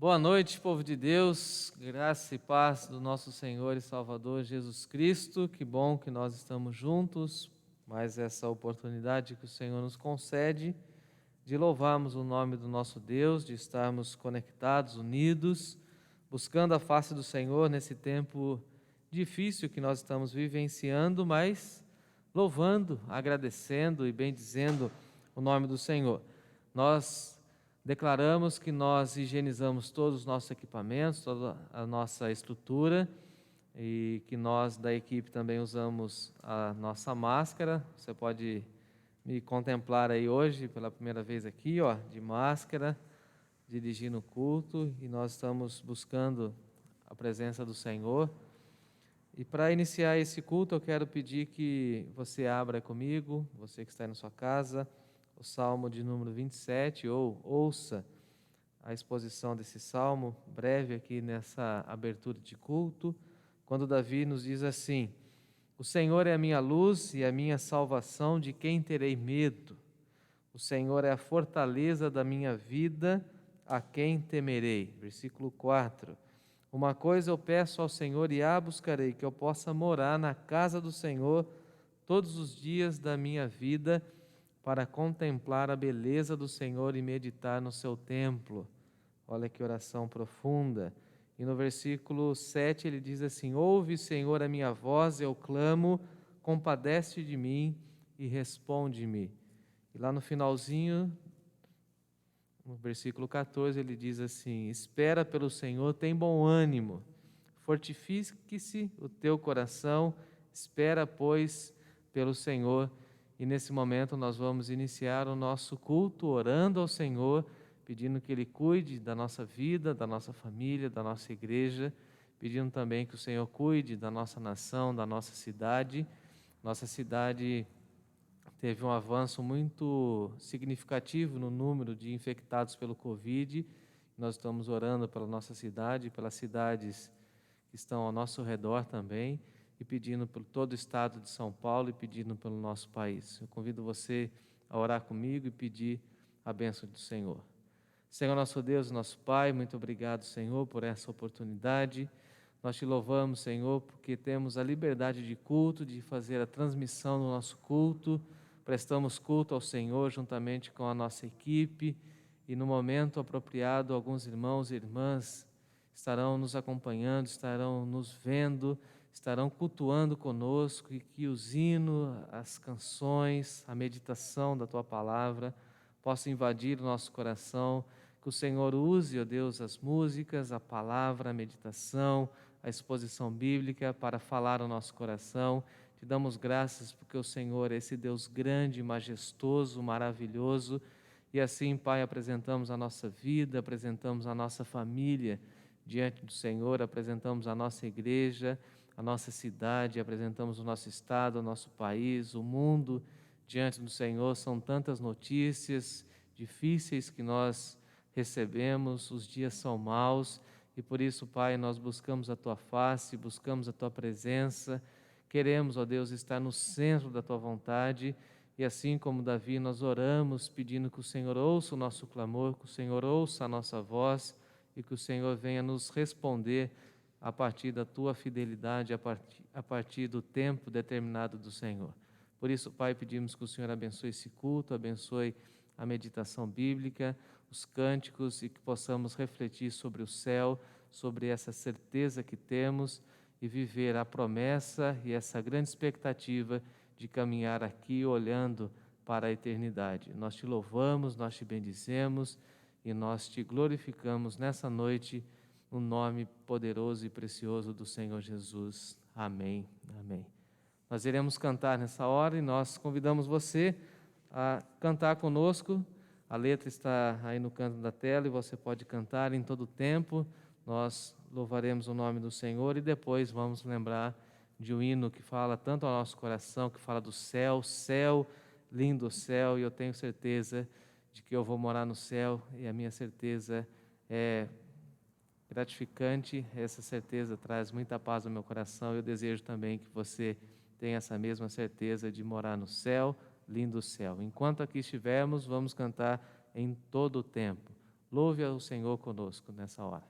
Boa noite, povo de Deus, graça e paz do nosso Senhor e Salvador Jesus Cristo. Que bom que nós estamos juntos, mais essa oportunidade que o Senhor nos concede de louvarmos o nome do nosso Deus, de estarmos conectados, unidos, buscando a face do Senhor nesse tempo difícil que nós estamos vivenciando, mas louvando, agradecendo e bendizendo o nome do Senhor. Nós declaramos que nós higienizamos todos os nossos equipamentos, toda a nossa estrutura e que nós da equipe também usamos a nossa máscara. Você pode me contemplar aí hoje pela primeira vez aqui, de máscara, dirigindo o culto, e nós estamos buscando a presença do Senhor. E para iniciar esse culto, eu quero pedir que você abra comigo, você que está aí na sua casa, o Salmo de número 27, ou ouça a exposição desse Salmo, breve aqui nessa abertura de culto, quando Davi nos diz assim: o Senhor é a minha luz e a minha salvação, de quem terei medo? O Senhor é a fortaleza da minha vida, a quem temerei? Versículo 4. Uma coisa eu peço ao Senhor e a buscarei, que eu possa morar na casa do Senhor todos os dias da minha vida, para contemplar a beleza do Senhor e meditar no seu templo. Olha que oração profunda. E no versículo 7 ele diz assim: ouve, Senhor, a minha voz, eu clamo, compadece de mim e responde-me. E lá no finalzinho, no versículo 14, ele diz assim: espera pelo Senhor, tem bom ânimo, fortifique-se o teu coração, espera, pois, pelo Senhor. E nesse momento nós vamos iniciar o nosso culto orando ao Senhor, pedindo que Ele cuide da nossa vida, da nossa família, da nossa igreja, pedindo também que o Senhor cuide da nossa nação, da nossa cidade. Nossa cidade teve um avanço muito significativo no número de infectados pelo Covid. Nós estamos orando pela nossa cidade, pelas cidades que estão ao nosso redor também, e pedindo por todo o estado de São Paulo e pedindo pelo nosso país. Eu convido você a orar comigo e pedir a bênção do Senhor. Senhor nosso Deus, nosso Pai, muito obrigado, Senhor, por essa oportunidade. Nós te louvamos, Senhor, porque temos a liberdade de culto, de fazer a transmissão do nosso culto. Prestamos culto ao Senhor juntamente com a nossa equipe, e no momento apropriado alguns irmãos e irmãs estarão nos acompanhando, estarão nos vendo, estarão cultuando conosco, e que os hinos, as canções, a meditação da Tua Palavra possa invadir o nosso coração. Que o Senhor use, ó Deus, as músicas, a palavra, a meditação, a exposição bíblica para falar ao nosso coração. Te damos graças porque o Senhor é esse Deus grande, majestoso, maravilhoso, E assim, Pai, apresentamos a nossa vida, apresentamos a nossa família diante do Senhor, apresentamos a nossa igreja, a nossa cidade, apresentamos o nosso estado, o nosso país, o mundo diante do Senhor. São tantas notícias difíceis que nós recebemos, os dias são maus e por isso, Pai, nós buscamos a Tua face, buscamos a Tua presença, queremos, ó Deus, estar no centro da Tua vontade e assim como Davi, nós oramos pedindo que o Senhor ouça o nosso clamor, que o Senhor ouça a nossa voz e que o Senhor venha nos responder a partir da Tua fidelidade, a partir do tempo determinado do Senhor. Por isso, Pai, pedimos que o Senhor abençoe esse culto, abençoe a meditação bíblica, os cânticos e que possamos refletir sobre o céu, sobre essa certeza que temos e viver a promessa e essa grande expectativa de caminhar aqui olhando para a eternidade. Nós te louvamos, nós te bendizemos e nós te glorificamos nessa noite no nome poderoso e precioso do Senhor Jesus. Amém. Amém. Nós iremos cantar nessa hora e nós convidamos você a cantar conosco. A letra está aí no canto da tela e você pode cantar em todo o tempo. Nós louvaremos o nome do Senhor e depois vamos lembrar de um hino que fala tanto ao nosso coração, que fala do céu, céu, lindo céu, e eu tenho certeza de que eu vou morar no céu e a minha certeza é gratificante, essa certeza traz muita paz ao meu coração. Eu desejo também que você tenha essa mesma certeza de morar no céu, lindo céu. Enquanto aqui estivermos, vamos cantar em todo o tempo. Louve ao Senhor conosco nessa hora.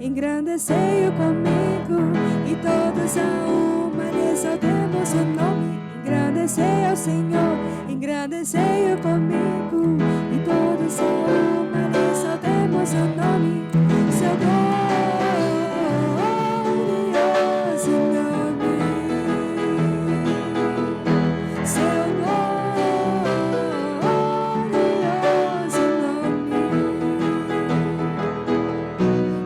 Engrandecei-o comigo e todos a uma exaltemos o nome. Engrandecei ao Senhor, engrandecei-o comigo e todos a uma exaltemos o nome. Seu glorioso nome, seu glorioso nome.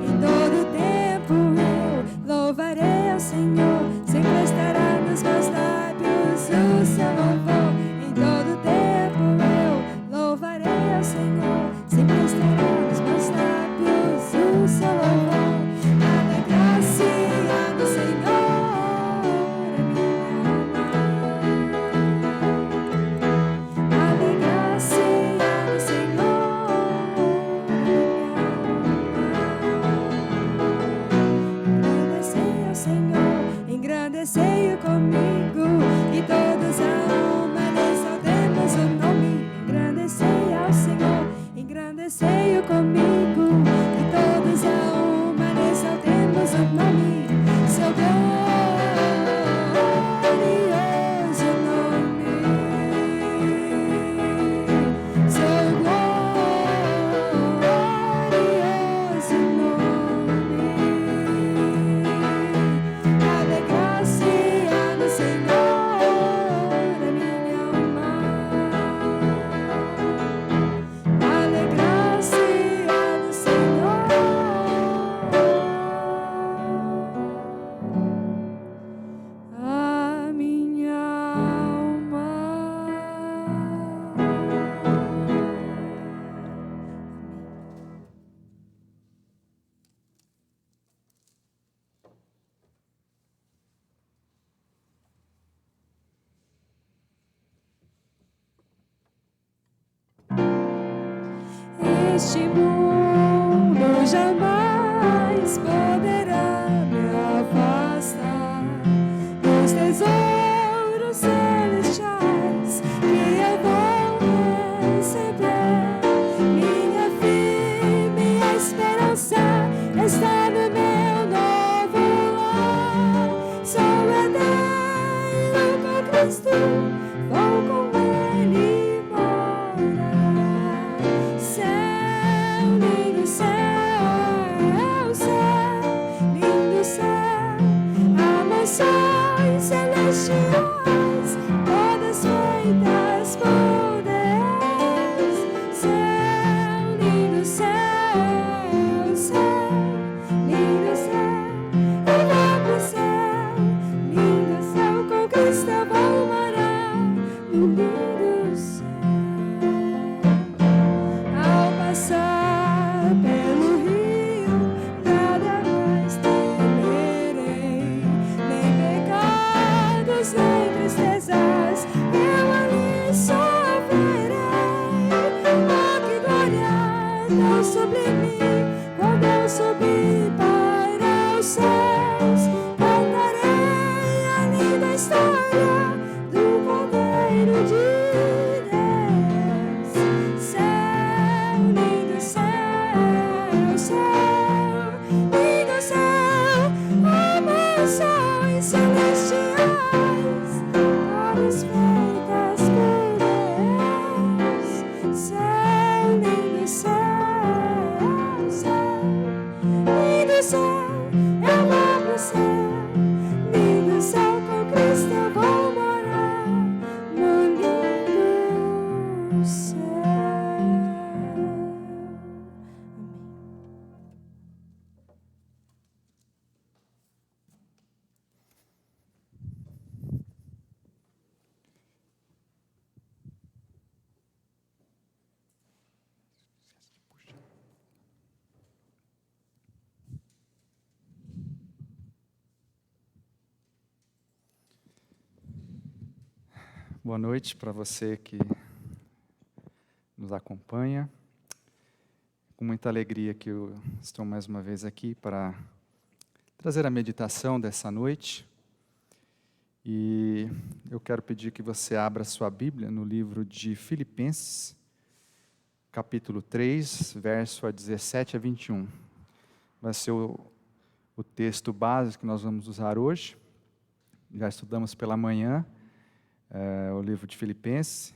Em todo tempo eu louvarei ao Senhor, sempre estará nos meus lábios o seu louvor. Em todo tempo eu louvarei ao Senhor, sempre estará nos meus lábios o seu louvor. Alegrar-se do Senhor a minha alma. Alegrar-se do Senhor a minha alma. Engrandecei ao Senhor, engrandecei-o comigo e todos a uma exaltemos o nome. Engrandecei ao Senhor, engrandecei-o comigo e todos a uma deste mundo jamais poderá me afastar dos tesouros celestiais que eu vou receber. Minha firme esperança está no meu novo lar. Sou herdeiro com Cristo, vou com Ele morar. Céu, lindo céu, céu, lindo céu, há mansões celestiais, todas feitas por Deus. Céu, lindo céu, céu, lindo céu, eu vou pro céu. Lindo céu, com Cristo eu vou morar no lindo céu. Ao passar pelo rio, nada mais temerei, nem pecados, nem tristezas, eu ali sofrerei. Oh, que glória tão sublime, quando eu subir para os céus, cantarei a linda história do Cordeiro de Deus. Céu, lindo céu, céu, lindo céu, há mansões celestiais, todas feitas por Deus. Céu, lindo céu, céu, lindo céu, eu vou pro céu. Lindo céu, com Cristo eu vou morar no lindo céu. Boa noite para você que nos acompanha. Com muita alegria que eu estou mais uma vez aqui para trazer a meditação dessa noite. E eu quero pedir que você abra sua Bíblia no livro de Filipenses, capítulo 3, verso 17 a 21. Vai ser o texto básico que nós vamos usar hoje. Já estudamos pela manhã o livro de Filipenses.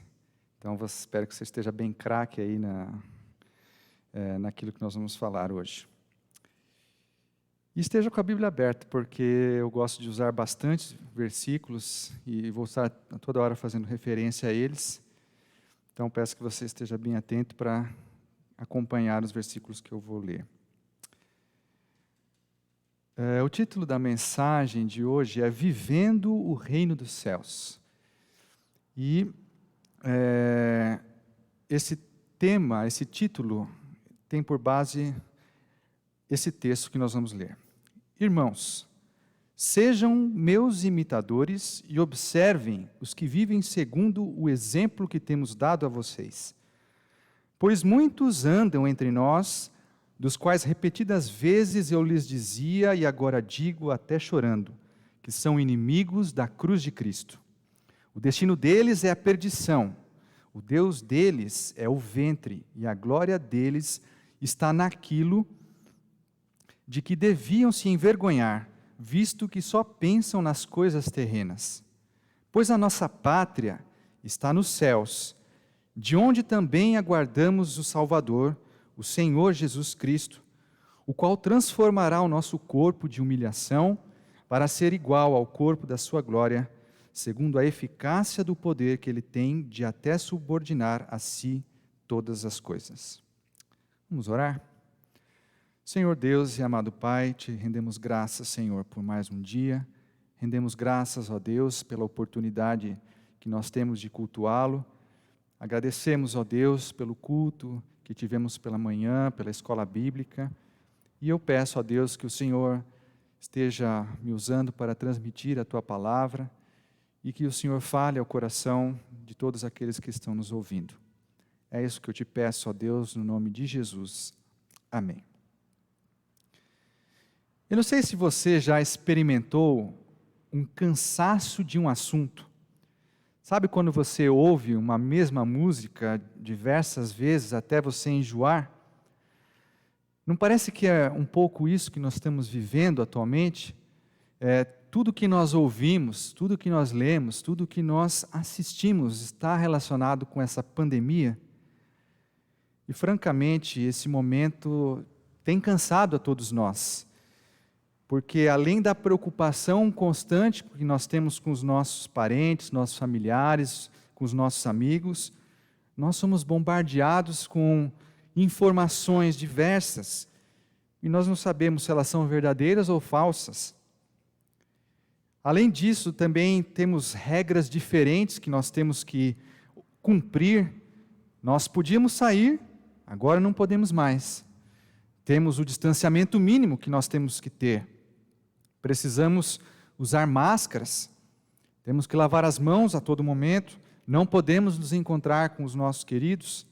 Então, espero que você esteja bem craque aí naquilo que nós vamos falar hoje. E esteja com a Bíblia aberta, porque eu gosto de usar bastante versículos e vou estar a toda hora fazendo referência a eles. Então, peço que você esteja bem atento para acompanhar os versículos que eu vou ler. O título da mensagem de hoje é Vivendo o Reino dos Céus. E esse tema, esse título, tem por base esse texto que nós vamos ler. Irmãos, sejam meus imitadores e observem os que vivem segundo o exemplo que temos dado a vocês. Pois muitos andam entre nós, dos quais repetidas vezes eu lhes dizia, e agora digo até chorando, que são inimigos da cruz de Cristo. O destino deles é a perdição, o Deus deles é o ventre, e a glória deles está naquilo de que deviam se envergonhar, visto que só pensam nas coisas terrenas. Pois a nossa pátria está nos céus, de onde também aguardamos o Salvador, o Senhor Jesus Cristo, o qual transformará o nosso corpo de humilhação para ser igual ao corpo da sua glória, segundo a eficácia do poder que Ele tem de até subordinar a si todas as coisas. Vamos orar? Senhor Deus e amado Pai, te rendemos graças, Senhor, por mais um dia. Rendemos graças, ó Deus, pela oportunidade que nós temos de cultuá-lo. Agradecemos, ó Deus, pelo culto que tivemos pela manhã, pela escola bíblica. E eu peço, ó Deus, que o Senhor esteja me usando para transmitir a Tua palavra e que o Senhor fale ao coração de todos aqueles que estão nos ouvindo. É isso que eu te peço, ó Deus, no nome de Jesus. Amém. Eu não sei se você já experimentou um cansaço de um assunto. Sabe quando você ouve uma mesma música diversas vezes até você enjoar? Não parece que é um pouco isso que nós estamos vivendo atualmente? Tudo que nós ouvimos, tudo que nós lemos, tudo que nós assistimos está relacionado com essa pandemia. E francamente, esse momento tem cansado a todos nós. Porque além da preocupação constante que nós temos com os nossos parentes, nossos familiares, com os nossos amigos, nós somos bombardeados com informações diversas e nós não sabemos se elas são verdadeiras ou falsas. Além disso, também temos regras diferentes que nós temos que cumprir. Nós podíamos sair, agora não podemos mais. Temos o distanciamento mínimo que nós temos que ter. Precisamos usar máscaras, temos que lavar as mãos a todo momento, não podemos nos encontrar com os nossos queridos.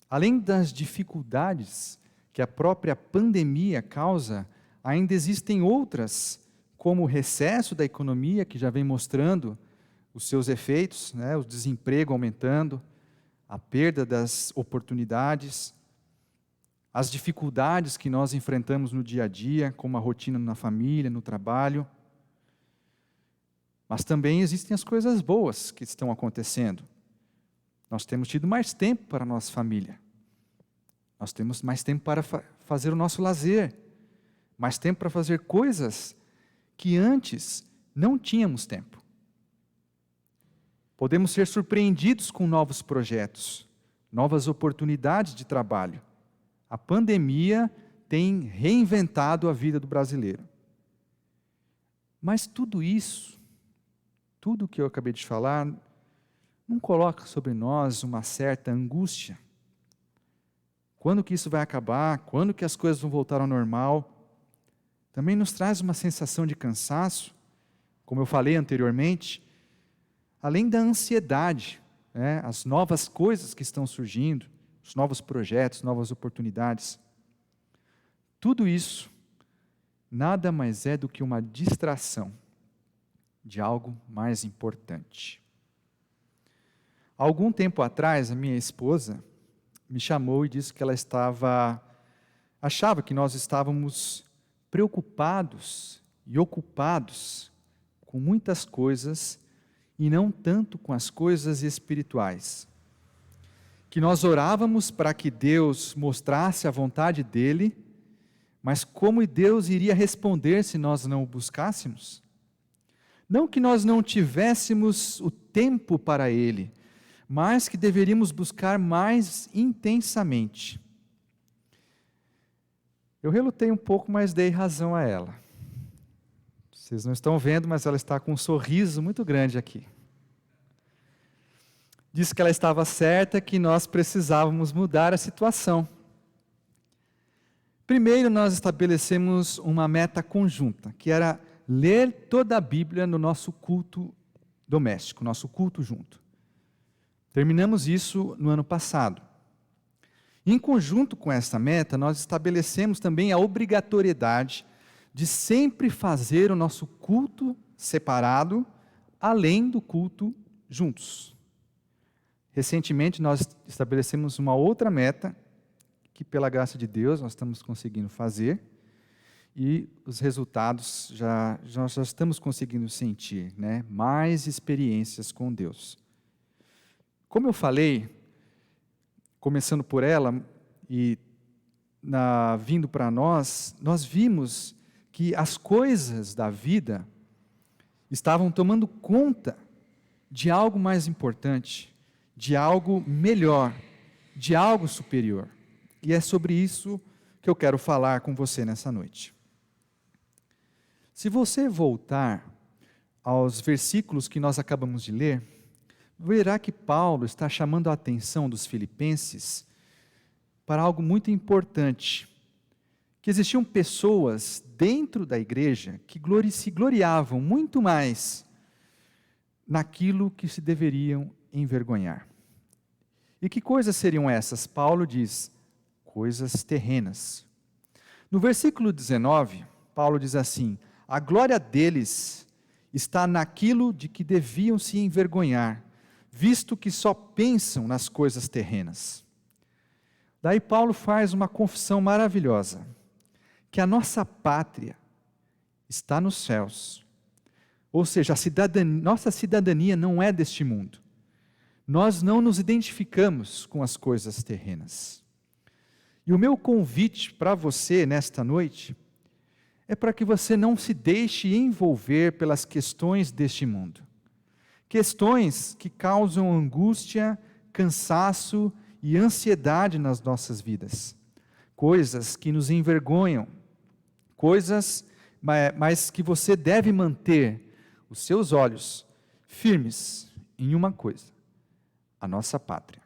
Além das dificuldades que a própria pandemia causa, ainda existem outras, como o recesso da economia, que já vem mostrando os seus efeitos, o desemprego aumentando, a perda das oportunidades, as dificuldades que nós enfrentamos no dia a dia, como a rotina na família, no trabalho. Mas também existem as coisas boas que estão acontecendo. Nós temos tido mais tempo para a nossa família. Nós temos mais tempo para fazer o nosso lazer. Mais tempo para fazer coisas que antes não tínhamos tempo. Podemos ser surpreendidos com novos projetos, novas oportunidades de trabalho. A pandemia tem reinventado a vida do brasileiro. Mas tudo isso, tudo que eu acabei de falar, não coloca sobre nós uma certa angústia? Quando que isso vai acabar? Quando que as coisas vão voltar ao normal? Também nos traz uma sensação de cansaço, como eu falei anteriormente, além da ansiedade, as novas coisas que estão surgindo, os novos projetos, novas oportunidades. Tudo isso nada mais é do que uma distração de algo mais importante. Há algum tempo atrás, a minha esposa me chamou e disse que ela achava que nós estávamos preocupados e ocupados com muitas coisas e não tanto com as coisas espirituais. Que nós orávamos para que Deus mostrasse a vontade dEle, mas como Deus iria responder se nós não o buscássemos? Não que nós não tivéssemos o tempo para Ele, mas que deveríamos buscar mais intensamente. Eu relutei um pouco, mas dei razão a ela. Vocês não estão vendo, mas ela está com um sorriso muito grande aqui. Disse que ela estava certa, que nós precisávamos mudar a situação. Primeiro, nós estabelecemos uma meta conjunta, que era ler toda a Bíblia no nosso culto doméstico, nosso culto junto. Terminamos isso no ano passado. Em conjunto com essa meta, nós estabelecemos também a obrigatoriedade de sempre fazer o nosso culto separado, além do culto juntos. Recentemente, nós estabelecemos uma outra meta, que pela graça de Deus nós estamos conseguindo fazer, e os resultados nós já estamos conseguindo sentir, mais experiências com Deus. Como eu falei, começando por ela e vindo para nós vimos que as coisas da vida estavam tomando conta de algo mais importante, de algo melhor, de algo superior. E é sobre isso que eu quero falar com você nessa noite. Se você voltar aos versículos que nós acabamos de ler, verá que Paulo está chamando a atenção dos filipenses para algo muito importante, que existiam pessoas dentro da igreja que se gloriavam muito mais naquilo que se deveriam envergonhar. E que coisas seriam essas? Paulo diz, coisas terrenas. No versículo 19, Paulo diz assim, a glória deles está naquilo de que deviam se envergonhar, visto que só pensam nas coisas terrenas. Daí Paulo faz uma confissão maravilhosa, que a nossa pátria está nos céus. Ou seja, nossa cidadania não é deste mundo. Nós não nos identificamos com as coisas terrenas. E o meu convite para você nesta noite é para que você não se deixe envolver pelas questões deste mundo. Questões que causam angústia, cansaço e ansiedade nas nossas vidas. Coisas que nos envergonham. Coisas, mas que você deve manter os seus olhos firmes em uma coisa: a nossa pátria.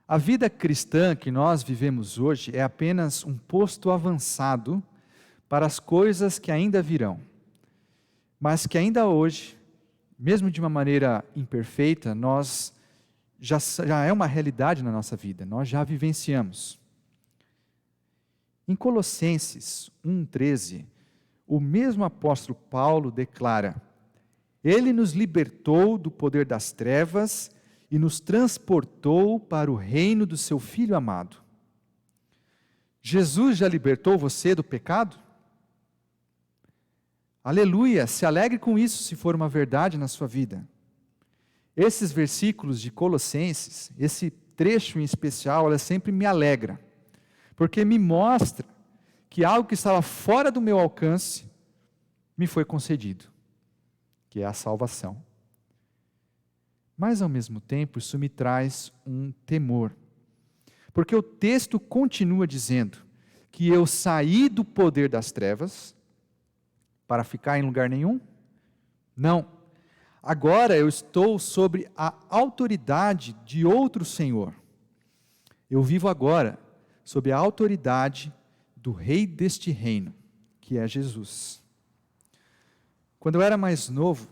A vida cristã que nós vivemos hoje é apenas um posto avançado para as coisas que ainda virão, mas que ainda hoje, mesmo de uma maneira imperfeita, nós já é uma realidade na nossa vida, nós já vivenciamos. Em Colossenses 1,13, o mesmo apóstolo Paulo declara: Ele nos libertou do poder das trevas e nos transportou para o reino do seu Filho amado. Jesus já libertou você do pecado? Aleluia, se alegre com isso se for uma verdade na sua vida. Esses versículos de Colossenses, esse trecho em especial, ela sempre me alegra, porque me mostra que algo que estava fora do meu alcance me foi concedido, que é a salvação. Mas, ao mesmo tempo, isso me traz um temor, porque o texto continua dizendo que eu saí do poder das trevas para ficar em lugar nenhum? Não. Agora eu estou sobre a autoridade de outro Senhor. Eu vivo agora sob a autoridade do Rei deste reino, que é Jesus. Quando eu era mais novo,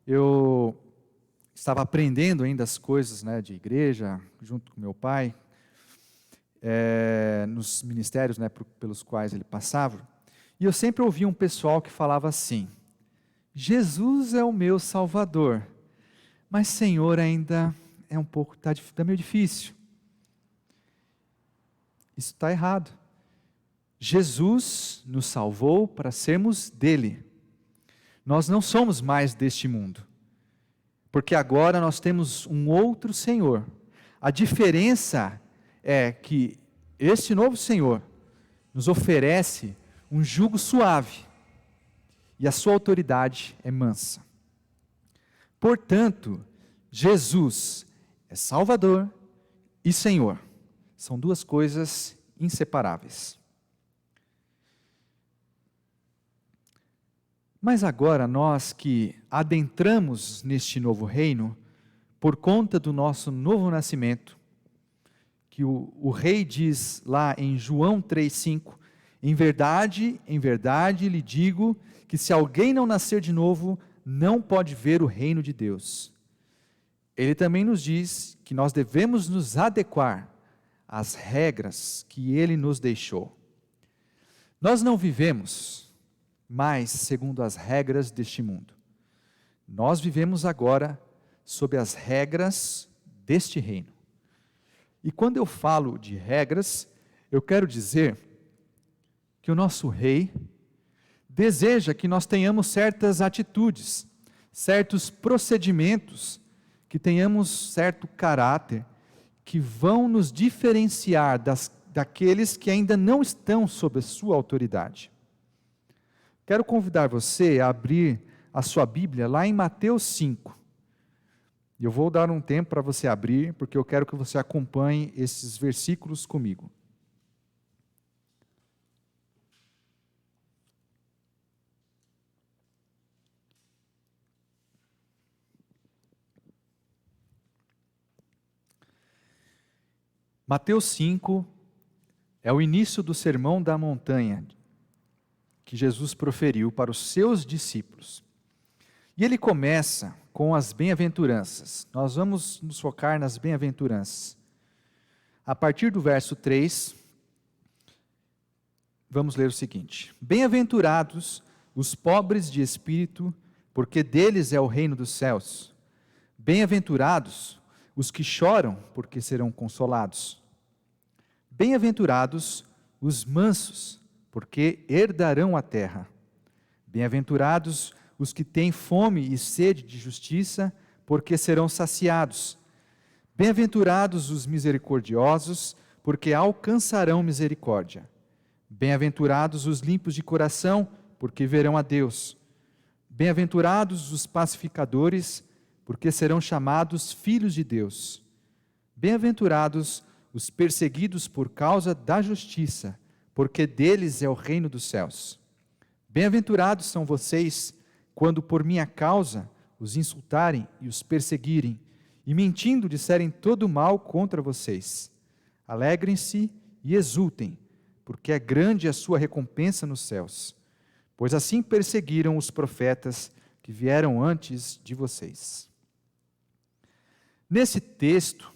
eu estava aprendendo ainda as coisas, de igreja, junto com meu pai, nos ministérios, pelos quais ele passava, e eu sempre ouvia um pessoal que falava assim: Jesus é o meu Salvador, mas Senhor ainda é um pouco, está meio difícil. Isso está errado. Jesus nos salvou para sermos dele. Nós não somos mais deste mundo, porque agora nós temos um outro Senhor. A diferença é que este novo Senhor nos oferece um jugo suave, e a sua autoridade é mansa. Portanto, Jesus é Salvador e Senhor. São duas coisas inseparáveis. Mas agora nós que adentramos neste novo reino, por conta do nosso novo nascimento, que o rei diz lá em João 3,5, em verdade lhe digo que se alguém não nascer de novo, não pode ver o reino de Deus. Ele também nos diz que nós devemos nos adequar às regras que ele nos deixou. Nós não vivemos mais segundo as regras deste mundo. Nós vivemos agora sob as regras deste reino. E quando eu falo de regras, eu quero dizer que o nosso rei deseja que nós tenhamos certas atitudes, certos procedimentos, que tenhamos certo caráter, que vão nos diferenciar daqueles que ainda não estão sob a sua autoridade. Quero convidar você a abrir a sua Bíblia lá em Mateus 5. Eu vou dar um tempo para você abrir, porque eu quero que você acompanhe esses versículos comigo. Mateus 5 é o início do Sermão da Montanha, que Jesus proferiu para os seus discípulos. E ele começa com as bem-aventuranças. Nós vamos nos focar nas bem-aventuranças. A partir do verso 3, vamos ler o seguinte: Bem-aventurados os pobres de espírito, porque deles é o reino dos céus. Bem-aventurados os que choram, porque serão consolados. Bem-aventurados os mansos, porque herdarão a terra. Bem-aventurados os que têm fome e sede de justiça, porque serão saciados. Bem-aventurados os misericordiosos, porque alcançarão misericórdia. Bem-aventurados os limpos de coração, porque verão a Deus. Bem-aventurados os pacificadores, porque serão chamados filhos de Deus. Bem-aventurados os perseguidos por causa da justiça, porque deles é o reino dos céus. Bem-aventurados são vocês, quando por minha causa os insultarem e os perseguirem, e mentindo disserem todo mal contra vocês. Alegrem-se e exultem, porque é grande a sua recompensa nos céus, pois assim perseguiram os profetas que vieram antes de vocês. Nesse texto,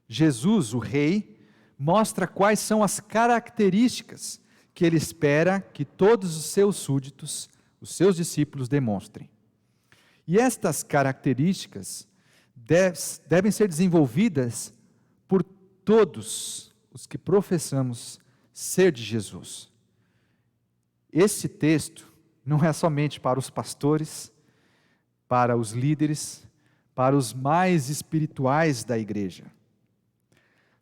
Jesus, o Rei, mostra quais são as características que ele espera que todos os seus súditos, os seus discípulos, demonstrem. E estas características devem ser desenvolvidas por todos os que professamos ser de Jesus. Esse texto não é somente para os pastores, para os líderes, para os mais espirituais da igreja.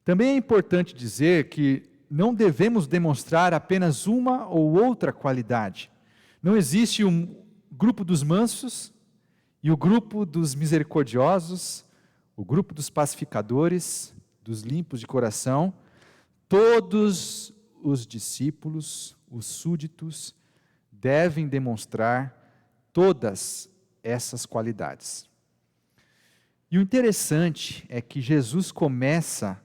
Também é importante dizer que não devemos demonstrar apenas uma ou outra qualidade. Não existe um grupo dos mansos e o grupo dos misericordiosos, o grupo dos pacificadores, dos limpos de coração. Todos os discípulos, os súditos, devem demonstrar todas essas qualidades. E o interessante é que Jesus começa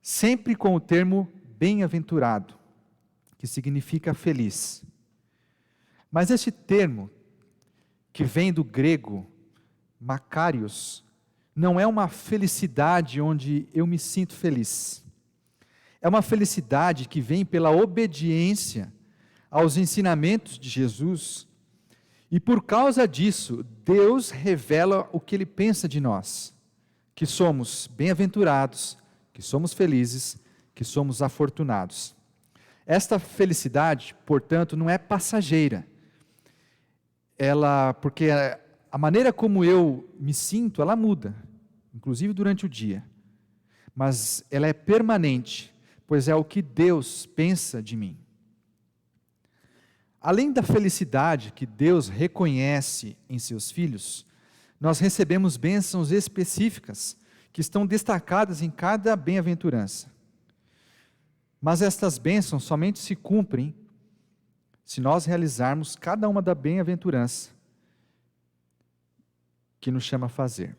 sempre com o termo bem-aventurado, que significa feliz. Mas esse termo, que vem do grego makarios, não é uma felicidade onde eu me sinto feliz. É uma felicidade que vem pela obediência aos ensinamentos de Jesus, e por causa disso, Deus revela o que Ele pensa de nós, que somos bem-aventurados, que somos felizes, que somos afortunados. Esta felicidade, portanto, não é passageira. Porque a maneira como eu me sinto, ela muda, inclusive durante o dia. Mas ela é permanente, pois é o que Deus pensa de mim. Além da felicidade que Deus reconhece em seus filhos, nós recebemos bênçãos específicas que estão destacadas em cada bem-aventurança. Mas estas bênçãos somente se cumprem se nós realizarmos cada uma da bem-aventurança que nos chama a fazer.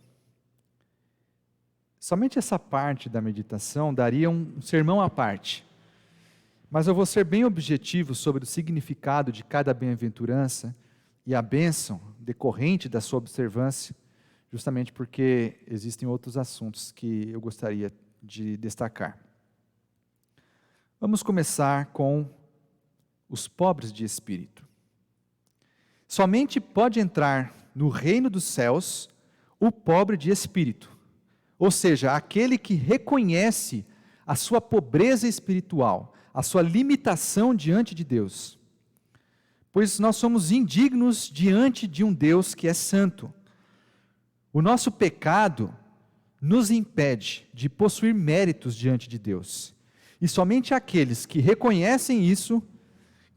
Somente essa parte da meditação daria um sermão à parte. Mas eu vou ser bem objetivo sobre o significado de cada bem-aventurança e a bênção decorrente da sua observância, justamente porque existem outros assuntos que eu gostaria de destacar. Vamos começar com os pobres de espírito. Somente pode entrar no reino dos céus o pobre de espírito, ou seja, aquele que reconhece a sua pobreza espiritual, a sua limitação diante de Deus. Pois nós somos indignos diante de um Deus que é santo. O nosso pecado nos impede de possuir méritos diante de Deus. E somente aqueles que reconhecem isso,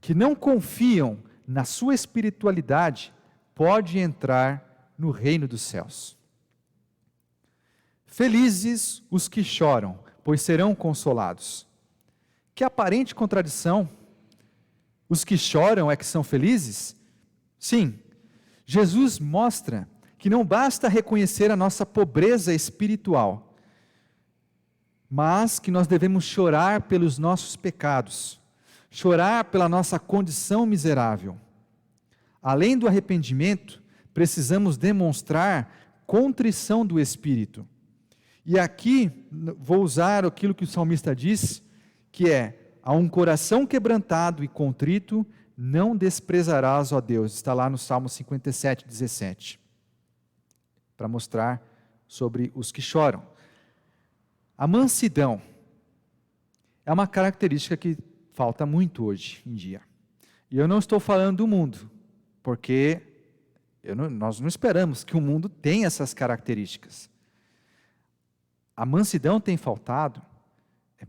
que não confiam na sua espiritualidade, podem entrar no reino dos céus. Felizes os que choram, pois serão consolados. Que aparente contradição! Os que choram é que são felizes? Sim, Jesus mostra que não basta reconhecer a nossa pobreza espiritual, mas que nós devemos chorar pelos nossos pecados, chorar pela nossa condição miserável. Além do arrependimento, precisamos demonstrar contrição do espírito. E aqui vou usar aquilo que o salmista diz, que é: a um coração quebrantado e contrito não desprezarás, ó Deus. Está lá no Salmo 57, 17. Para mostrar sobre os que choram. A mansidão é uma característica que falta muito hoje em dia. E eu não estou falando do mundo, porque nós não esperamos que o mundo tenha essas características. A mansidão tem faltado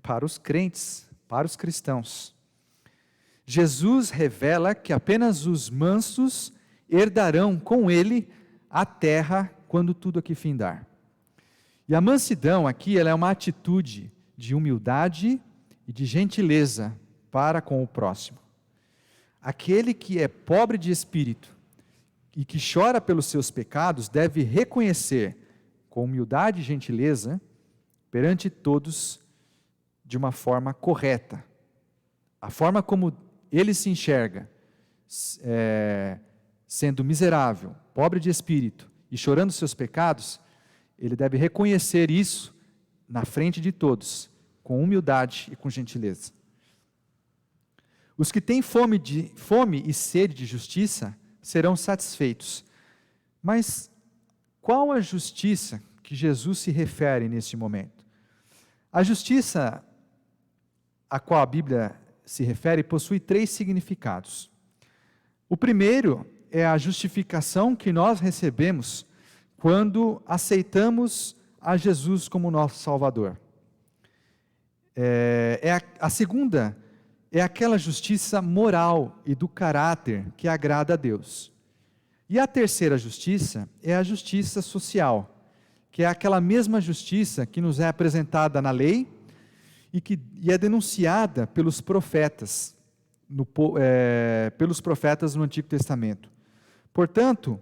para os crentes, para os cristãos. Jesus revela que apenas os mansos herdarão com ele a terra quando tudo aqui findar. E a mansidão aqui, ela é uma atitude de humildade e de gentileza para com o próximo. Aquele que é pobre de espírito e que chora pelos seus pecados deve reconhecer com humildade e gentileza perante todos de uma forma correta. A forma como ele se enxerga, sendo miserável, pobre de espírito e chorando seus pecados, ele deve reconhecer isso na frente de todos, com humildade e com gentileza. Os que têm fome e sede de justiça serão satisfeitos. Mas qual a justiça que Jesus se refere neste momento? A justiça a qual a Bíblia se refere possui 3 significados. O primeiro é a justificação que nós recebemos quando aceitamos a Jesus como nosso Salvador. A segunda é aquela justiça moral e do caráter que agrada a Deus. E a terceira justiça é a justiça social, que é aquela mesma justiça que nos é apresentada na lei e é denunciada pelos profetas, no Antigo Testamento. Portanto,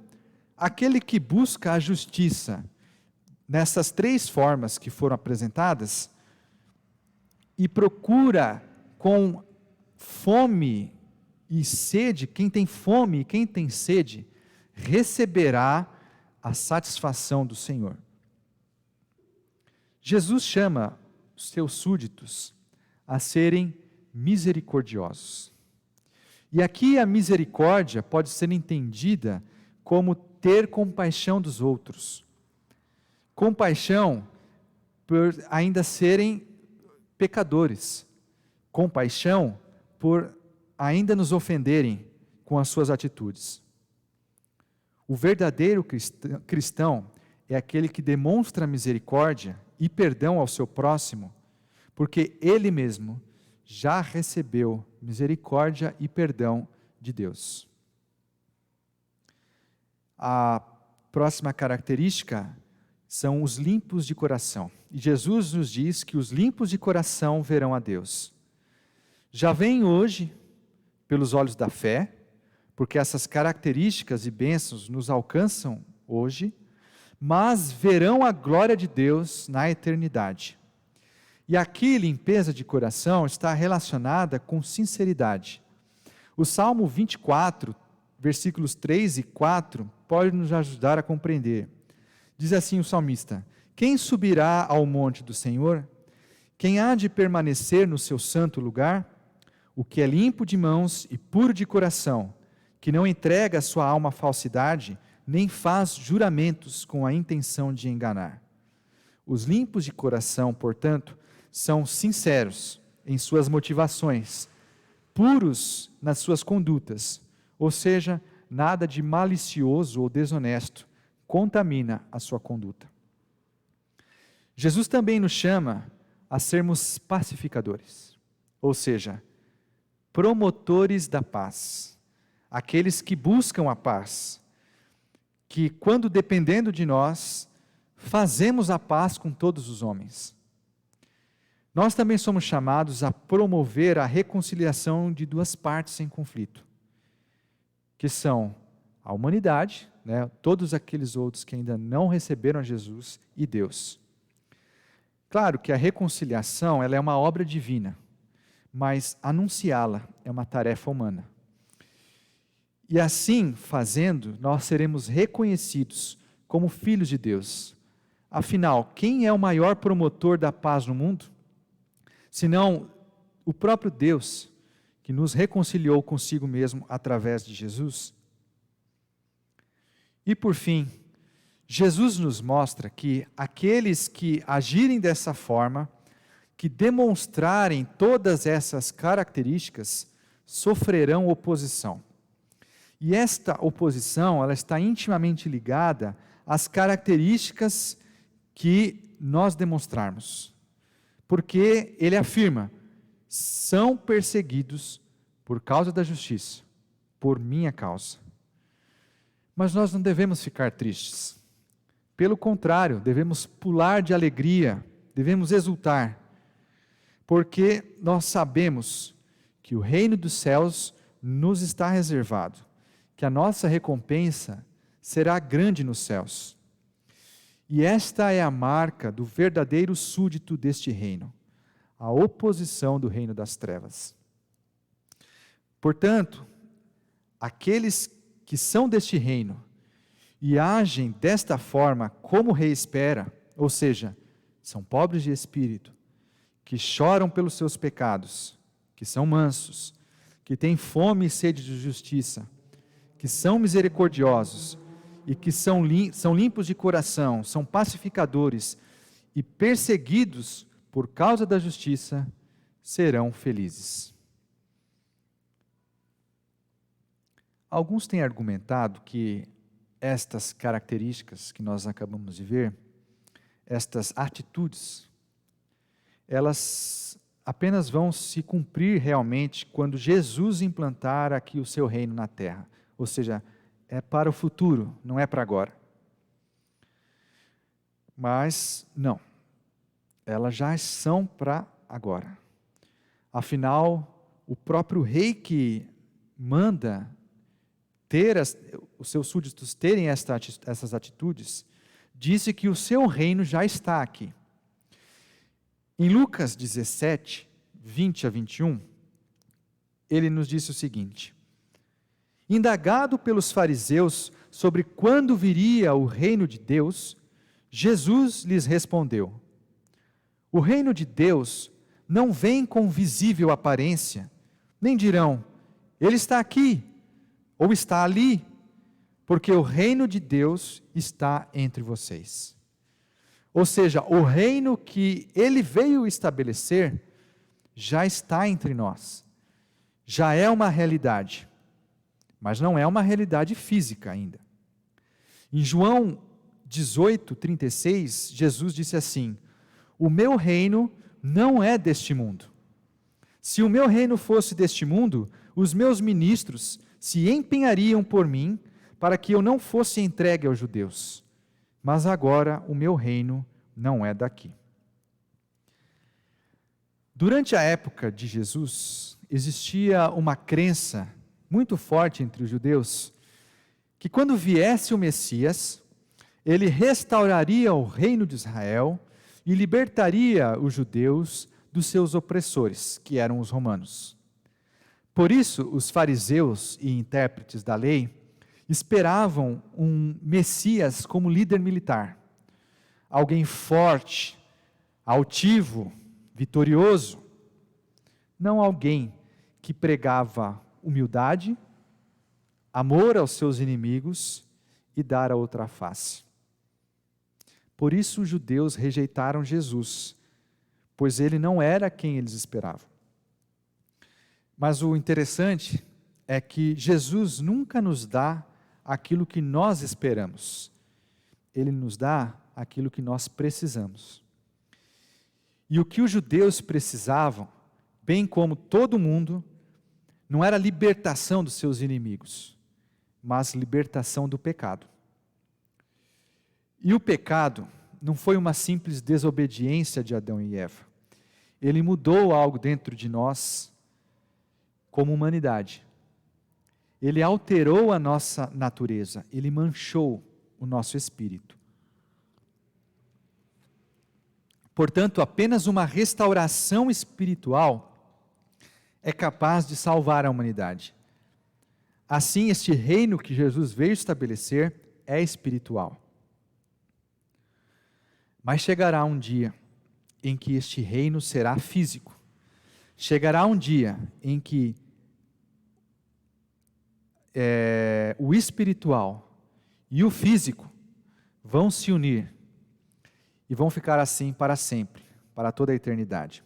aquele que busca a justiça nessas 3 formas que foram apresentadas e procura com fome e sede, quem tem fome e quem tem sede, receberá a satisfação do Senhor. Jesus chama os seus súditos a serem misericordiosos. E aqui a misericórdia pode ser entendida como ter compaixão dos outros. Compaixão por ainda serem pecadores. Compaixão por ainda nos ofenderem com as suas atitudes. O verdadeiro cristão é aquele que demonstra misericórdia e perdão ao seu próximo, porque ele mesmo já recebeu misericórdia e perdão de Deus. A próxima característica são os limpos de coração. E Jesus nos diz que os limpos de coração verão a Deus. Já vem hoje, pelos olhos da fé, porque essas características e bênçãos nos alcançam hoje, mas verão a glória de Deus na eternidade. E aqui, limpeza de coração está relacionada com sinceridade. O Salmo 24, versículos 3 e 4, pode nos ajudar a compreender. Diz assim o salmista: quem subirá ao monte do Senhor? Quem há de permanecer no seu santo lugar? O que é limpo de mãos e puro de coração, que não entrega a sua alma à falsidade, nem faz juramentos com a intenção de enganar. Os limpos de coração, portanto, são sinceros em suas motivações, puros nas suas condutas, ou seja, nada de malicioso ou desonesto contamina a sua conduta. Jesus também nos chama a sermos pacificadores, ou seja, promotores da paz, aqueles que buscam a paz, que quando dependendo de nós, fazemos a paz com todos os homens. Nós também somos chamados a promover a reconciliação de 2 partes em conflito, que são a humanidade, todos aqueles outros que ainda não receberam a Jesus, e Deus. Claro que a reconciliação ela é uma obra divina, mas anunciá-la é uma tarefa humana. E assim fazendo, nós seremos reconhecidos como filhos de Deus. Afinal, quem é o maior promotor da paz no mundo? Senão o próprio Deus, que nos reconciliou consigo mesmo através de Jesus. E por fim, Jesus nos mostra que aqueles que agirem dessa forma, que demonstrarem todas essas características, sofrerão oposição. E esta oposição, ela está intimamente ligada às características que nós demonstrarmos. Porque ele afirma: são perseguidos por causa da justiça, por minha causa. Mas nós não devemos ficar tristes. Pelo contrário, devemos pular de alegria, devemos exultar, porque nós sabemos que o reino dos céus nos está reservado, que a nossa recompensa será grande nos céus. E esta é a marca do verdadeiro súdito deste reino, a oposição do reino das trevas. Portanto, aqueles que são deste reino e agem desta forma como o rei espera, ou seja, são pobres de espírito, que choram pelos seus pecados, que são mansos, que têm fome e sede de justiça, que são misericordiosos e que são limpos de coração, são pacificadores e perseguidos por causa da justiça, serão felizes. Alguns têm argumentado que estas características que nós acabamos de ver, estas atitudes, elas apenas vão se cumprir realmente quando Jesus implantar aqui o seu reino na terra. Ou seja, é para o futuro, não é para agora. Mas não, elas já são para agora. Afinal, o próprio rei que manda os seus súditos terem essas atitudes, disse que o seu reino já está aqui. Em Lucas 17, 20 a 21, ele nos disse o seguinte: indagado pelos fariseus sobre quando viria o reino de Deus, Jesus lhes respondeu: o reino de Deus não vem com visível aparência, nem dirão, ele está aqui, ou está ali, porque o reino de Deus está entre vocês. Ou seja, o reino que ele veio estabelecer já está entre nós, já é uma realidade, mas não é uma realidade física ainda. Em João 18, 36, Jesus disse assim: o meu reino não é deste mundo. Se o meu reino fosse deste mundo, os meus ministros se empenhariam por mim para que eu não fosse entregue aos judeus. Mas agora o meu reino não é daqui. Durante a época de Jesus, existia uma crença muito forte entre os judeus, que quando viesse o Messias, ele restauraria o reino de Israel e libertaria os judeus dos seus opressores, que eram os romanos. Por isso, os fariseus e intérpretes da lei esperavam um Messias como líder militar, alguém forte, altivo, vitorioso, não alguém que pregava humildade, amor aos seus inimigos e dar a outra face. Por isso os judeus rejeitaram Jesus, pois ele não era quem eles esperavam. Mas o interessante é que Jesus nunca nos dá aquilo que nós esperamos. Ele nos dá aquilo que nós precisamos. E o que os judeus precisavam, bem como todo mundo, não era libertação dos seus inimigos, mas libertação do pecado. E o pecado não foi uma simples desobediência de Adão e Eva. Ele mudou algo dentro de nós como humanidade. Ele alterou a nossa natureza, ele manchou o nosso espírito. Portanto, apenas uma restauração espiritual é capaz de salvar a humanidade. Assim, este reino que Jesus veio estabelecer é espiritual. Mas chegará um dia em que este reino será físico. Chegará um dia em que o espiritual e o físico vão se unir e vão ficar assim para sempre, para toda a eternidade.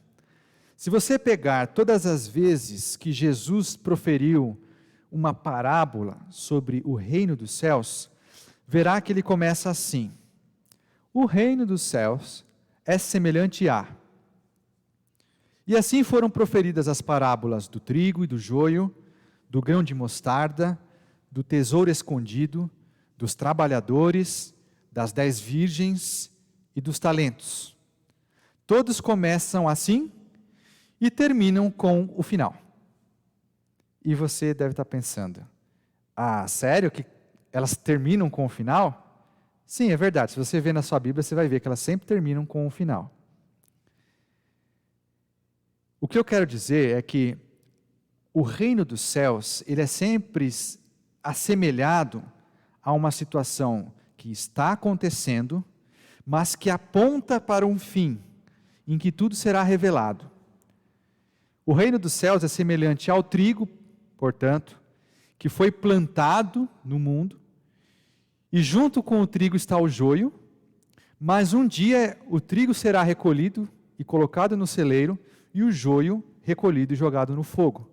Se você pegar todas as vezes que Jesus proferiu uma parábola sobre o reino dos céus, verá que ele começa assim: o reino dos céus é semelhante a... E assim foram proferidas as parábolas do trigo e do joio, do grão de mostarda, do tesouro escondido, dos trabalhadores, das 10 virgens e dos talentos. Todos começam assim e terminam com o final. E você deve estar pensando: ah, sério que elas terminam com o final? Sim, é verdade. Se você ver na sua Bíblia, você vai ver que elas sempre terminam com o final. O que eu quero dizer é que o reino dos céus, ele é sempre assemelhado a uma situação que está acontecendo, mas que aponta para um fim, em que tudo será revelado. O reino dos céus é semelhante ao trigo, portanto, que foi plantado no mundo, e junto com o trigo está o joio, mas um dia o trigo será recolhido e colocado no celeiro, e o joio recolhido e jogado no fogo.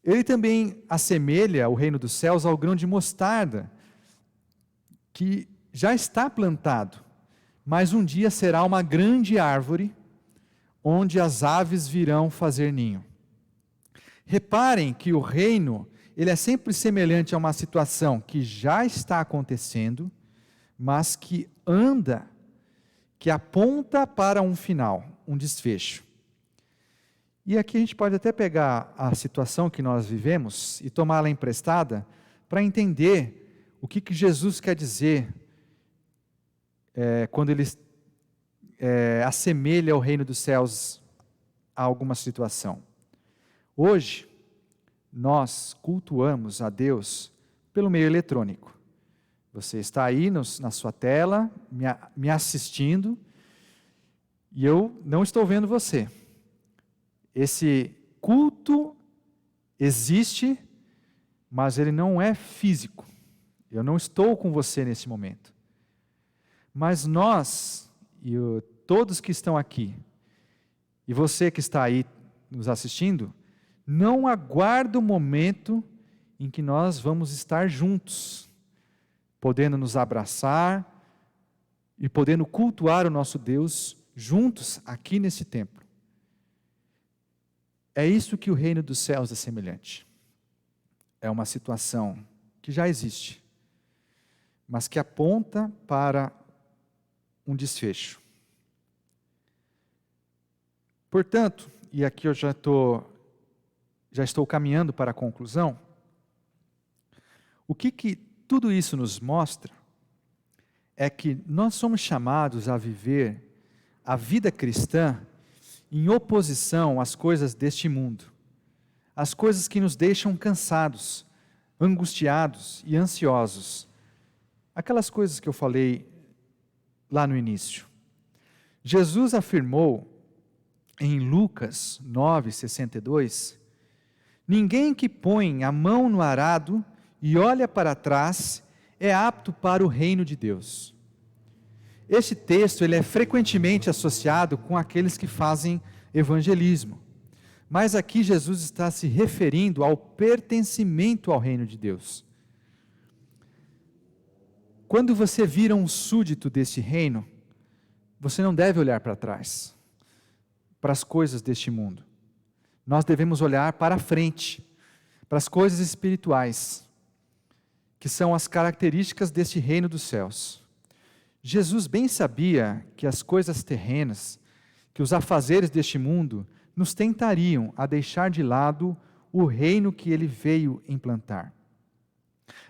Ele também assemelha o reino dos céus ao grão de mostarda, que já está plantado, mas um dia será uma grande árvore, onde as aves virão fazer ninho. Reparem que o reino, ele é sempre semelhante a uma situação que já está acontecendo, mas que anda, que aponta para um final, um desfecho. E aqui a gente pode até pegar a situação que nós vivemos e tomá-la emprestada para entender o que Jesus quer dizer quando ele assemelha o reino dos céus a alguma situação. Hoje, nós cultuamos a Deus pelo meio eletrônico. Você está aí na sua tela, me assistindo, e eu não estou vendo você. Esse culto existe, mas ele não é físico. Eu não estou com você nesse momento. Mas nós, todos que estão aqui, e você que está aí nos assistindo, não aguarda o momento em que nós vamos estar juntos, podendo nos abraçar e podendo cultuar o nosso Deus juntos aqui nesse templo. É isso que o reino dos céus é semelhante. É uma situação que já existe, mas que aponta para um desfecho. Portanto, e aqui eu já estou caminhando para a conclusão, o que tudo isso nos mostra é que nós somos chamados a viver a vida cristã em oposição às coisas deste mundo, às coisas que nos deixam cansados, angustiados e ansiosos. Aquelas coisas que eu falei lá no início. Jesus afirmou em Lucas 9:62, ninguém que põe a mão no arado e olha para trás é apto para o reino de Deus. Este texto ele é frequentemente associado com aqueles que fazem evangelismo. Mas aqui Jesus está se referindo ao pertencimento ao reino de Deus. Quando você vira um súdito deste reino, você não deve olhar para trás, para as coisas deste mundo. Nós devemos olhar para frente, para as coisas espirituais, que são as características deste reino dos céus. Jesus bem sabia que as coisas terrenas, que os afazeres deste mundo, nos tentariam a deixar de lado o reino que ele veio implantar.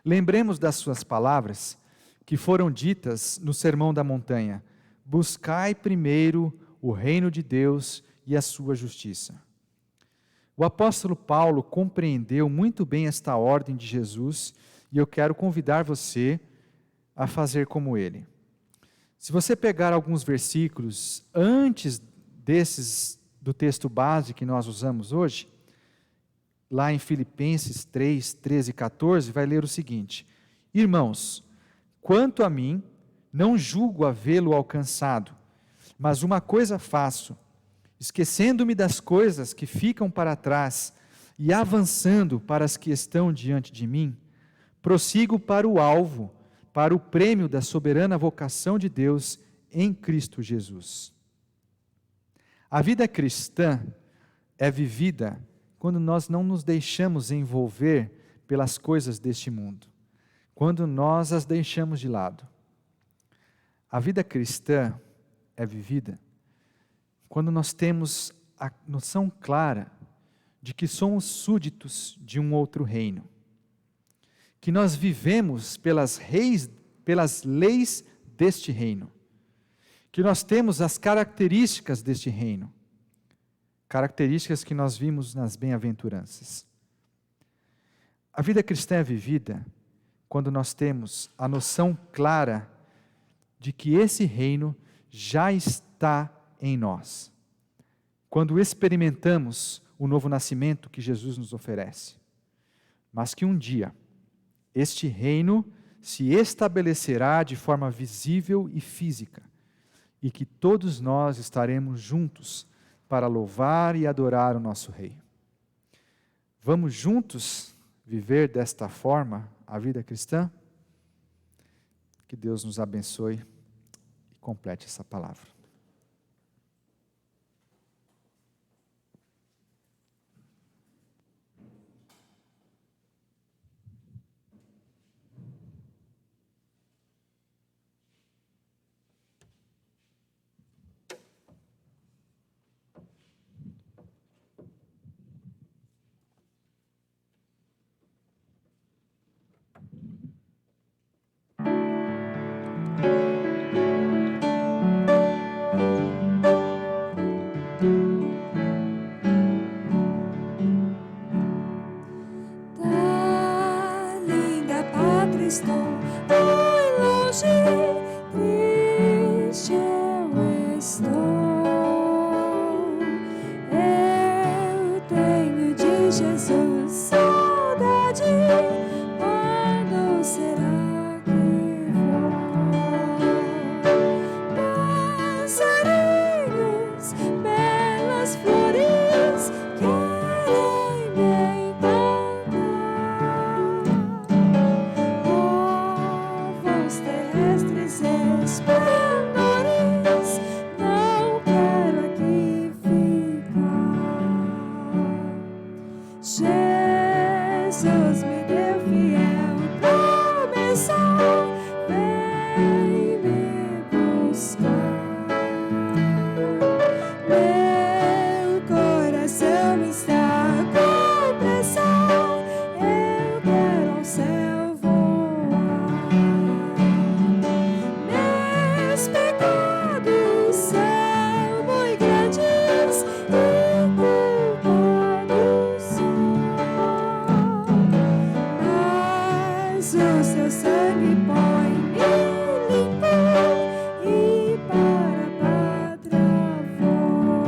Lembremos das suas palavras, que foram ditas no Sermão da Montanha: buscai primeiro o reino de Deus e a sua justiça. O apóstolo Paulo compreendeu muito bem esta ordem de Jesus e eu quero convidar você a fazer como ele. Se você pegar alguns versículos antes desses do texto base que nós usamos hoje, lá em Filipenses 3, 13 e 14, vai ler o seguinte: Irmãos, quanto a mim, não julgo havê-lo alcançado, mas uma coisa faço, esquecendo-me das coisas que ficam para trás e avançando para as que estão diante de mim, prossigo para o alvo, para o prêmio da soberana vocação de Deus em Cristo Jesus. A vida cristã é vivida quando nós não nos deixamos envolver pelas coisas deste mundo, quando nós as deixamos de lado. A vida cristã é vivida quando nós temos a noção clara de que somos súditos de um outro reino, que nós vivemos pelas leis deste reino, que nós temos as características deste reino, características que nós vimos nas bem-aventuranças. A vida cristã é vivida quando nós temos a noção clara de que esse reino já está em nós, quando experimentamos o novo nascimento que Jesus nos oferece, mas que um dia este reino se estabelecerá de forma visível e física, e que todos nós estaremos juntos para louvar e adorar o nosso Rei. Vamos juntos viver desta forma a vida cristã? Que Deus nos abençoe e complete essa palavra. Da linda pátria estou muito longe, triste eu estou. Eu tenho de Jesus saudade. Quando será que vou? Passarinhos, belas flores, querem me encantar. Povos terrestres esplendores, não quero aqui ficar. Jesus me deu fiel promessa, vem me buscar. Meu coração está com pressa, eu quero ao céu voar. Meus pecados são muito grandes e culpados são, mas o seu sangue põe-me limpo e para a pátria vou.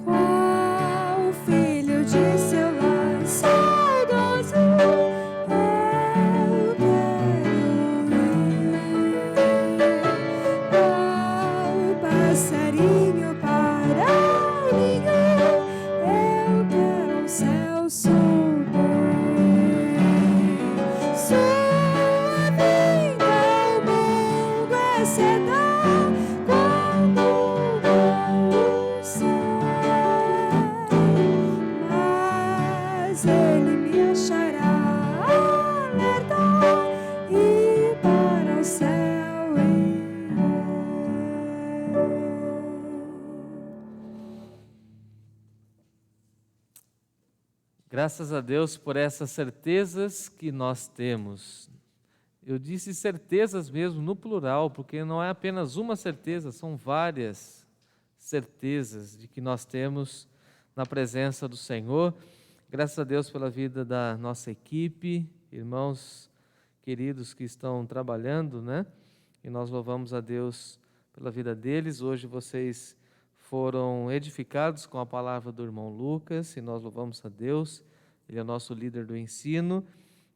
Qual filho de seu lar saudoso eu quero ir? Qual passarinho para o ninho eu quero ao céu subir? Sua vinda ao mundo é cedo quando vou ser, mas ele me achará alerta e para o céu irei. Graças a Deus por essas certezas que nós temos Eu disse certezas mesmo no plural, porque não é apenas uma certeza, são várias certezas de que nós temos na presença do Senhor. Graças a Deus pela vida da nossa equipe, irmãos queridos que estão trabalhando, né? E nós louvamos a Deus pela vida deles. Hoje vocês foram edificados com a palavra do irmão Lucas, e nós louvamos a Deus. Ele é o nosso líder do ensino,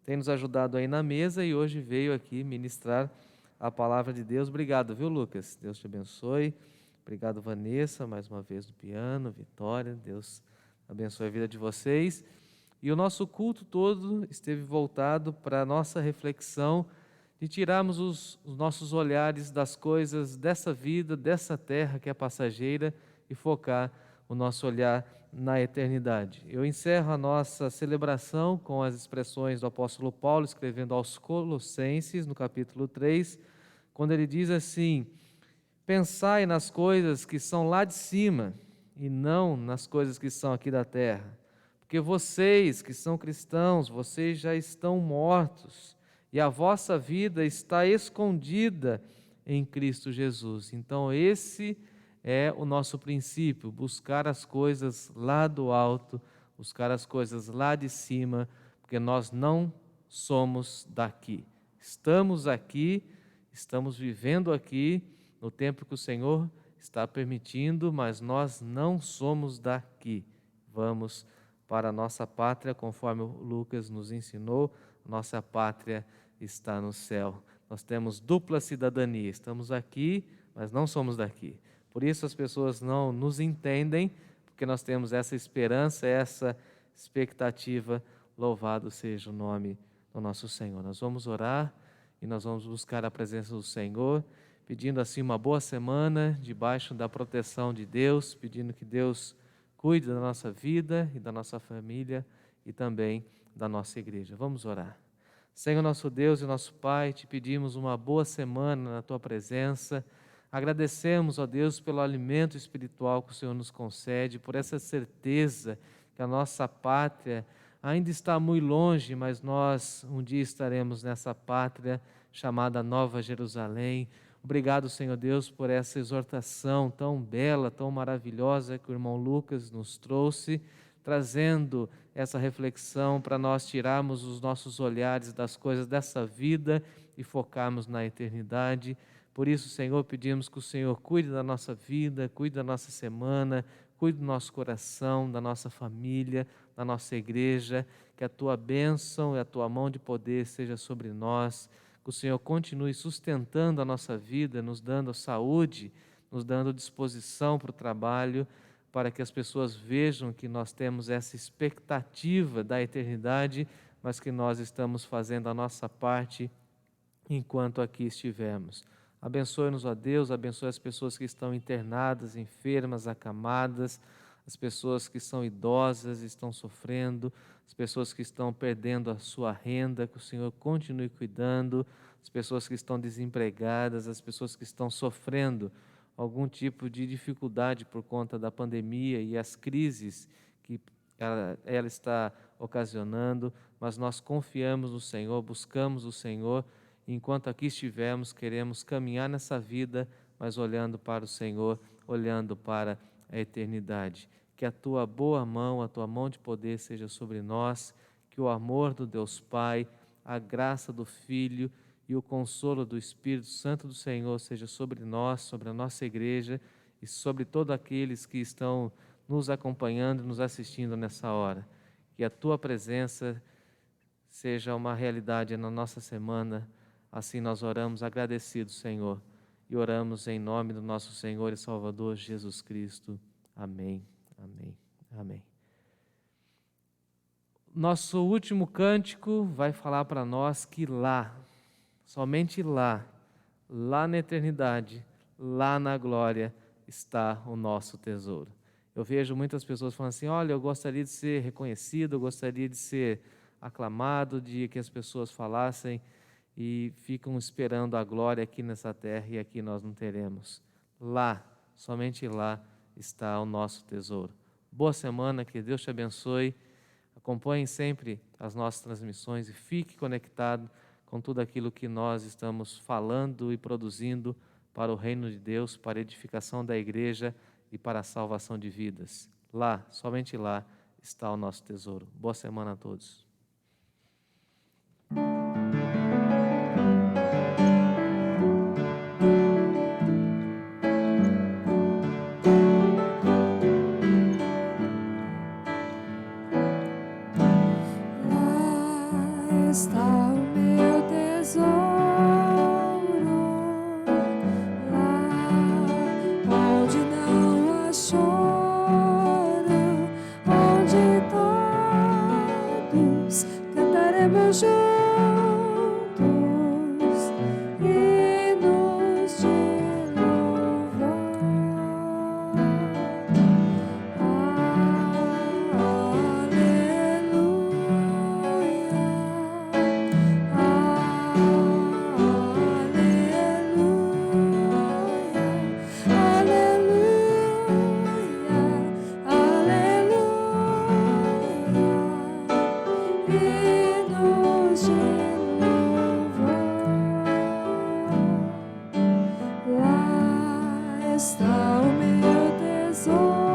tem nos ajudado aí na mesa e hoje veio aqui ministrar a palavra de Deus. Obrigado, viu, Lucas? Deus te abençoe. Obrigado, Vanessa, mais uma vez no piano, Vitória. Deus abençoe a vida de vocês. E o nosso culto todo esteve voltado para a nossa reflexão de tirarmos os nossos olhares das coisas dessa vida, dessa terra que é passageira, e focar o nosso olhar na eternidade. Eu encerro a nossa celebração com as expressões do apóstolo Paulo, escrevendo aos Colossenses, no capítulo 3, quando ele diz assim: pensai nas coisas que são lá de cima, e não nas coisas que são aqui da terra. Porque vocês que são cristãos, vocês já estão mortos, e a vossa vida está escondida em Cristo Jesus. Então esse é o nosso princípio, buscar as coisas lá do alto, buscar as coisas lá de cima, porque nós não somos daqui. Estamos aqui, estamos vivendo aqui, no tempo que o Senhor está permitindo, mas nós não somos daqui. Vamos para a nossa pátria, conforme o Lucas nos ensinou, nossa pátria está no céu. Nós temos dupla cidadania, estamos aqui, mas não somos daqui. Por isso as pessoas não nos entendem, porque nós temos essa esperança, essa expectativa. Louvado seja o nome do nosso Senhor. Nós vamos orar e nós vamos buscar a presença do Senhor, pedindo assim uma boa semana, debaixo da proteção de Deus, pedindo que Deus cuide da nossa vida e da nossa família e também da nossa igreja. Vamos orar. Senhor nosso Deus e nosso Pai, te pedimos uma boa semana na Tua presença. Agradecemos, ó Deus, pelo alimento espiritual que o Senhor nos concede, por essa certeza que a nossa pátria ainda está muito longe, mas nós um dia estaremos nessa pátria chamada Nova Jerusalém. Obrigado, Senhor Deus, por essa exortação tão bela, tão maravilhosa que o irmão Lucas nos trouxe, trazendo essa reflexão para nós tirarmos os nossos olhares das coisas dessa vida e focarmos na eternidade. Por isso, Senhor, pedimos que o Senhor cuide da nossa vida, cuide da nossa semana, cuide do nosso coração, da nossa família, da nossa igreja, que a Tua bênção e a Tua mão de poder seja sobre nós, que o Senhor continue sustentando a nossa vida, nos dando saúde, nos dando disposição para o trabalho, para que as pessoas vejam que nós temos essa expectativa da eternidade, mas que nós estamos fazendo a nossa parte enquanto aqui estivermos. Abençoe-nos, ó Deus, abençoe as pessoas que estão internadas, enfermas, acamadas, as pessoas que são idosas e estão sofrendo, as pessoas que estão perdendo a sua renda, que o Senhor continue cuidando, as pessoas que estão desempregadas, as pessoas que estão sofrendo algum tipo de dificuldade por conta da pandemia e as crises que ela está ocasionando, mas nós confiamos no Senhor, buscamos o Senhor. Enquanto aqui estivermos, queremos caminhar nessa vida, mas olhando para o Senhor, olhando para a eternidade. Que a Tua boa mão, a Tua mão de poder seja sobre nós, que o amor do Deus Pai, a graça do Filho e o consolo do Espírito Santo do Senhor seja sobre nós, sobre a nossa igreja e sobre todos aqueles que estão nos acompanhando, nos assistindo nessa hora. Que a Tua presença seja uma realidade na nossa semana. Assim nós oramos agradecidos, Senhor, e oramos em nome do nosso Senhor e Salvador Jesus Cristo. Amém, amém, amém. Nosso último cântico vai falar para nós que lá, somente lá na eternidade, lá na glória, está o nosso tesouro. Eu vejo muitas pessoas falando assim: olha, eu gostaria de ser reconhecido, eu gostaria de ser aclamado, de que as pessoas falassem, e ficam esperando a glória aqui nessa terra, e aqui nós não teremos. Lá, somente lá, está o nosso tesouro. Boa semana, que Deus te abençoe. Acompanhe sempre as nossas transmissões e fique conectado com tudo aquilo que nós estamos falando e produzindo para o reino de Deus, para a edificação da igreja e para a salvação de vidas. Lá, somente lá, está o nosso tesouro. Boa semana a todos. Lá está o meu tesouro, lá onde não há choro, onde todos cantaremos juntos hinos de louvor. Lá está o meu tesouro.